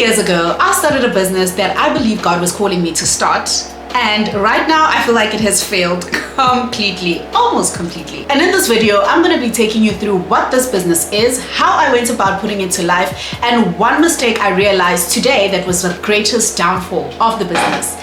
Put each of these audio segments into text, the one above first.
years ago, I started a business that I believe God was calling me to start. And right now, I feel like it has failed completely, almost completely. And in this video, I'm going to be taking you through what this business is, how I went about putting it to life, and one mistake I realized today that was the greatest downfall of the business.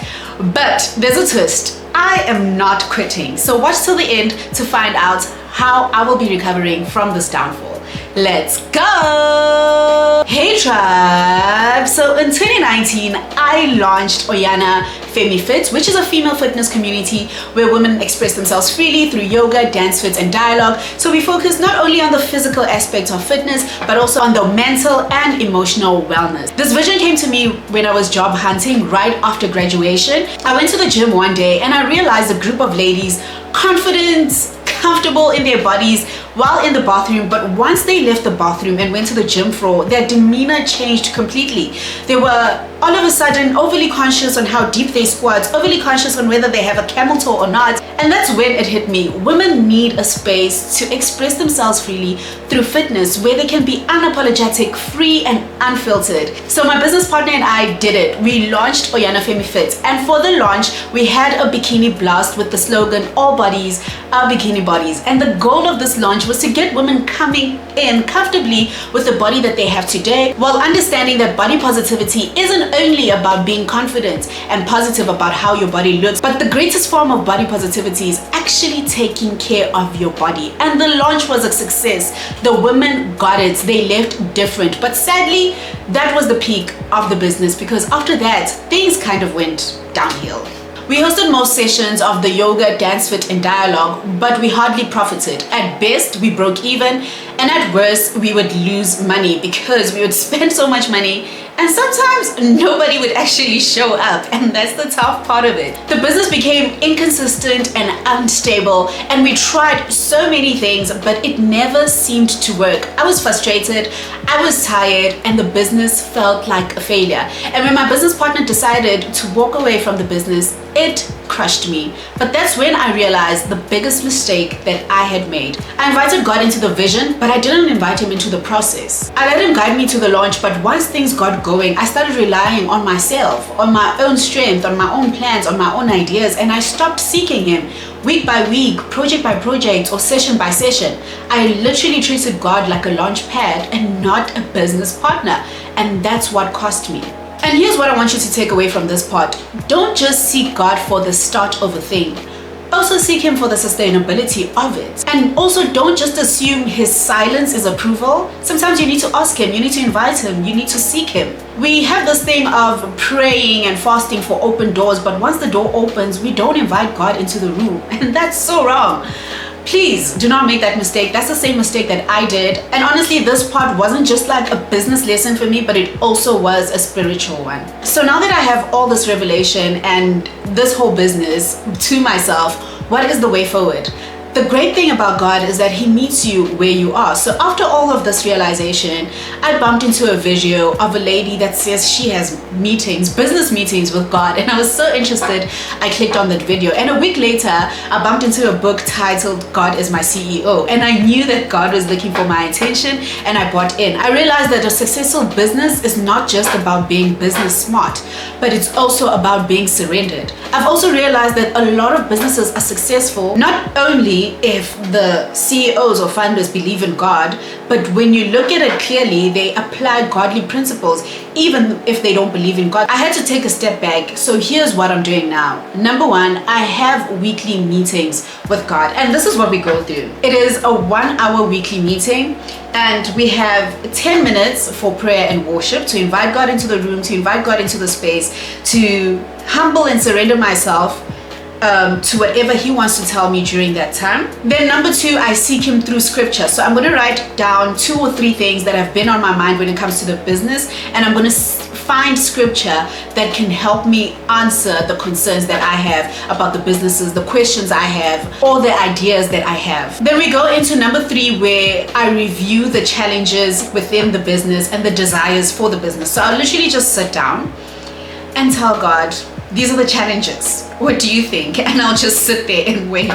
But there's a twist. I am not quitting. So watch till the end to find out how I will be recovering from this downfall. Let's go! Hey tribe! So in 2019, I launched Oyana Femi-Fit, which is a female fitness community where women express themselves freely through yoga, dance fits, and dialogue. So we focus not only on the physical aspects of fitness, but also on the mental and emotional wellness. This vision came to me when I was job hunting right after graduation. I went to the gym one day and I realized a group of ladies, confident, comfortable in their bodies while in the bathroom, but once they left the bathroom and went to the gym floor, their demeanor changed completely. They were all of a sudden overly conscious on how deep they squat, overly conscious on whether they have a camel toe or not. And that's when it hit me. Women need a space to express themselves freely through fitness where they can be unapologetic, free, and unfiltered. So my business partner and I did it. We launched Oyana Femi-Fit, and for the launch, we had a bikini blast with the slogan, "All bodies are bikini bodies." And the goal of this launch was to get women coming in comfortably with the body that they have today, while understanding that body positivity isn't only about being confident and positive about how your body looks, but the greatest form of body positivity is actually taking care of your body. And the launch was a success. The women got it. They left different. But sadly, that was the peak of the business, because after that, things kind of went downhill. We hosted most sessions of the yoga, dance fit, and dialogue, but we hardly profited. At best, we broke even, and at worst, we would lose money because we would spend so much money and sometimes nobody would actually show up, and that's the tough part of it. The business became inconsistent and unstable, and we tried so many things, but it never seemed to work. I was frustrated, I was tired, and the business felt like a failure. And when my business partner decided to walk away from the business, it crushed me. But that's when I realized the biggest mistake that I had made. I invited God into the vision, but I didn't invite him into the process. I let him guide me to the launch, but once things got going, I started relying on myself, on my own strength, on my own plans, on my own ideas, and I stopped seeking him week by week, project by project, or session by session. I literally treated God like a launch pad and not a business partner, and that's what cost me. And here's what I want you to take away from this part. Don't just seek God for the start of a thing. Also seek him for the sustainability of it. And also don't just assume his silence is approval. Sometimes you need to ask him, you need to invite him, you need to seek him. We have this thing of praying and fasting for open doors, but once the door opens, we don't invite God into the room. And that's so wrong. Please do not make that mistake. That's the same mistake that I did. And honestly, this part wasn't just like a business lesson for me, but it also was a spiritual one. So now that I have all this revelation and this whole business to myself, what is the way forward? The great thing about God is that he meets you where you are. So after all of this realization, I bumped into a video of a lady that says she has meetings, business meetings with God, and I was so interested, I clicked on that video. And a week later, I bumped into a book titled God is My CEO, and I knew that God was looking for my attention, and I bought in. I realized that a successful business is not just about being business smart, but it's also about being surrendered. I've also realized that a lot of businesses are successful not only if the CEOs or founders believe in God, but when you look at it clearly, they apply godly principles even if they don't believe in God. I had to take a step back, so here's what I'm doing now. Number one, I have weekly meetings with God, and this is what we go through. It is a 1-hour weekly meeting, and we have 10 minutes for prayer and worship, to invite God into the room, to invite God into the space, to humble and surrender myself to whatever he wants to tell me during that time. Then number two, I seek him through scripture. So I'm going to write down 2 or 3 things that have been on my mind when it comes to the business, and I'm going to find scripture that can help me answer the concerns that I have about the businesses, the questions I have, or the ideas that I have. Then we go into number 3, where I review the challenges within the business and the desires for the business. So I'll literally just sit down and tell God, these are the challenges. What do you think? And I'll just sit there and wait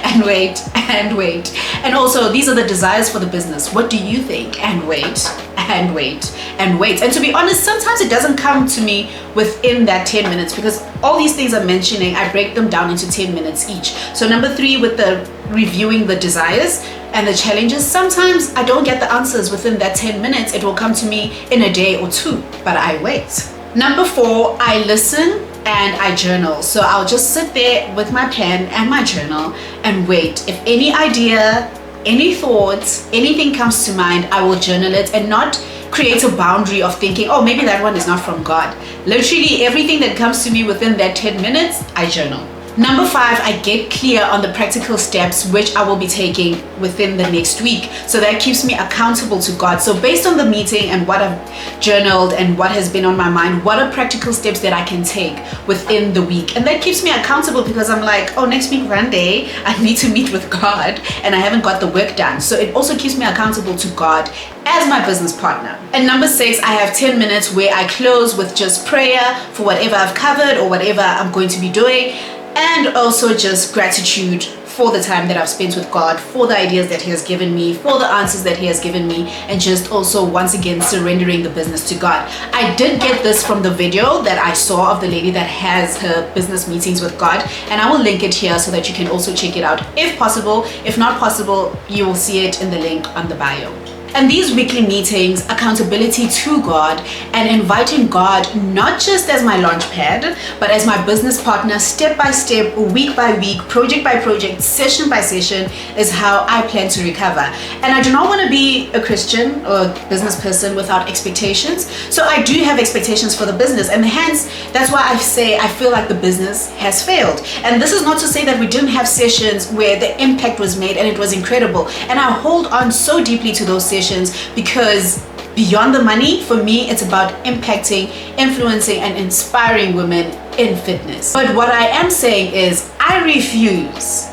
and wait and wait. And also, these are the desires for the business. What do you think? And wait and wait and wait. And to be honest, sometimes it doesn't come to me within that 10 minutes, because all these things I'm mentioning, I break them down into 10 minutes each. So number 3, with the reviewing the desires and the challenges, sometimes I don't get the answers within that 10 minutes. It will come to me in a day or 2, but I wait. Number 4, I listen and I journal. So I'll just sit there with my pen and my journal and wait. If any idea, any thoughts, anything comes to mind, I will journal it and not create a boundary of thinking, oh, maybe that one is not from God. Literally everything that comes to me within that 10 minutes, I journal. Number 5, I get clear on the practical steps which I will be taking within the next week. So that keeps me accountable to God. So based on the meeting and what I've journaled and what has been on my mind, what are practical steps that I can take within the week? And that keeps me accountable, because I'm like, oh, next week, one day, I need to meet with God and I haven't got the work done. So it also keeps me accountable to God as my business partner. And number 6, I have 10 minutes where I close with just prayer for whatever I've covered or whatever I'm going to be doing. And also just gratitude for the time that I've spent with God, for the ideas that He has given me, for the answers that He has given me, and just also once again surrendering the business to God. I did get this from the video that I saw of the lady that has her business meetings with God, and I will link it here so that you can also check it out if possible. If not possible, you will see it in the link on the bio. And these weekly meetings, accountability to God and inviting God not just as my launch pad, but as my business partner, step by step, week by week, project by project, session by session, is how I plan to recover. And I do not want to be a Christian or business person without expectations. So I do have expectations for the business, and hence that's why I say I feel like the business has failed. And this is not to say that we didn't have sessions where the impact was made and it was incredible. And I hold on so deeply to those sessions, because beyond the money, for me, it's about impacting, influencing, and inspiring women in fitness. But what I am saying is I refuse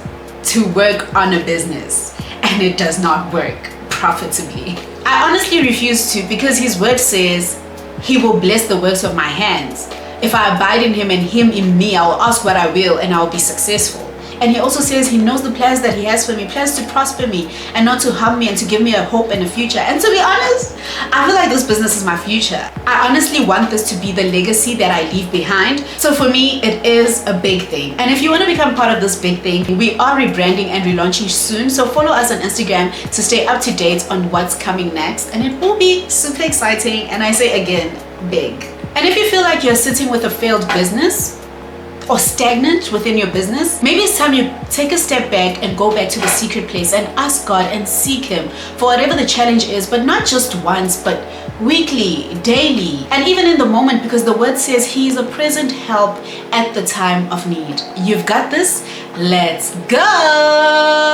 to work on a business and it does not work profitably. I honestly refuse to, because His word says He will bless the works of my hands. If I abide in Him and Him in me, I will ask what I will and I will be successful. And He also says He knows the plans that He has for me, plans to prosper me and not to harm me, and to give me a hope and a future. And to be honest, I feel like this business is my future. I honestly want this to be the legacy that I leave behind. So for me, it is a big thing. And if you want to become part of this big thing, we are rebranding and relaunching soon. So follow us on Instagram to stay up to date on what's coming next. And it will be super exciting. And I say again, big. And if you feel like you're sitting with a failed business, or stagnant within your business, maybe it's time you take a step back and go back to the secret place and ask God and seek Him for whatever the challenge is, but not just once, but weekly, daily, and even in the moment, because the word says He is a present help at the time of need. You've got this. Let's go.